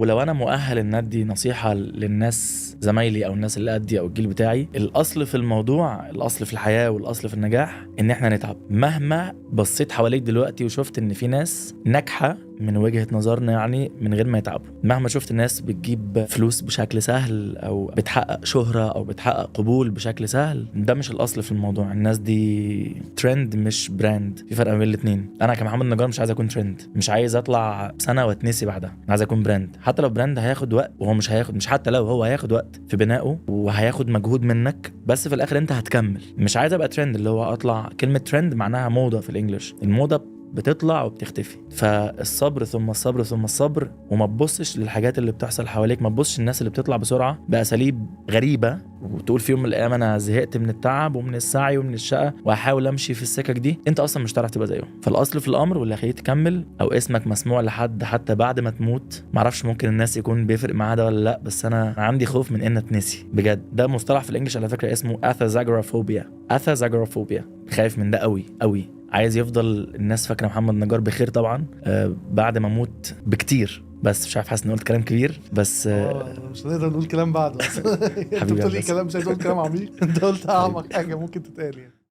ولو انا مؤهل ان ادي نصيحه للناس زمايلي او الناس اللي قدي او الجيل بتاعي، الاصل في الموضوع، الاصل في الحياه والاصل في النجاح ان احنا نتعب. مهما بصيت حواليك دلوقتي وشفت ان في ناس ناجحه من وجهة نظرنا يعني من غير ما يتعبوا، مهما شفت الناس بتجيب فلوس بشكل سهل او بتحقق شهرة او بتحقق قبول بشكل سهل، ده مش الاصل في الموضوع. الناس دي ترند مش براند، في فرق بين الاثنين. انا كمحمد نجار مش عايز اكون ترند، مش عايز اطلع سنة واتنسي بعدها، عايز اكون براند. حتى لو براند هياخد وقت، وهو مش هياخد، مش حتى لو هو هياخد وقت في بنائه وهياخد مجهود منك، بس في الاخر انت هتكمل. مش عايز ابقى ترند اللي هو اطلع، كلمة ترند معناها موضة في الانجليش، الموضة بتطلع وبتختفي. فالصبر ثم الصبر ثم الصبر، وما تبصش للحاجات اللي بتحصل حواليك، ما تبصش الناس اللي بتطلع بسرعة بأساليب غريبة وتقول في يوم من الأيام أنا زهقت من التعب ومن السعي ومن الشقة وهحاول أمشي في السكك دي. أنت أصلا مش هتعرف تبقى زيهم. فالأصل في الأمر واللي هيخليك تكمل أو اسمك مسموع لحد حتى بعد ما تموت. معرفش ممكن الناس يكون بيفرق معاه ده ولا لأ، بس أنا عندي خوف من إن اتنسي بجد. ده مصطلح في الإنجليش على فكرة اسمه أثازاجورافوبيا. خايف من ده قوي قوي. عايز يفضل الناس فاكره محمد نجار بخير طبعا بعد ما اموت بكتير. بس مش عارف، حاسس اني قلت كلام كبير بس مش هنقدر نقول كلام بعده. انت حبيبي بتقول ايه كلام، مش عايز اقول كلام عميق. انت قلت اعمق حاجه ممكن تتقال يعني.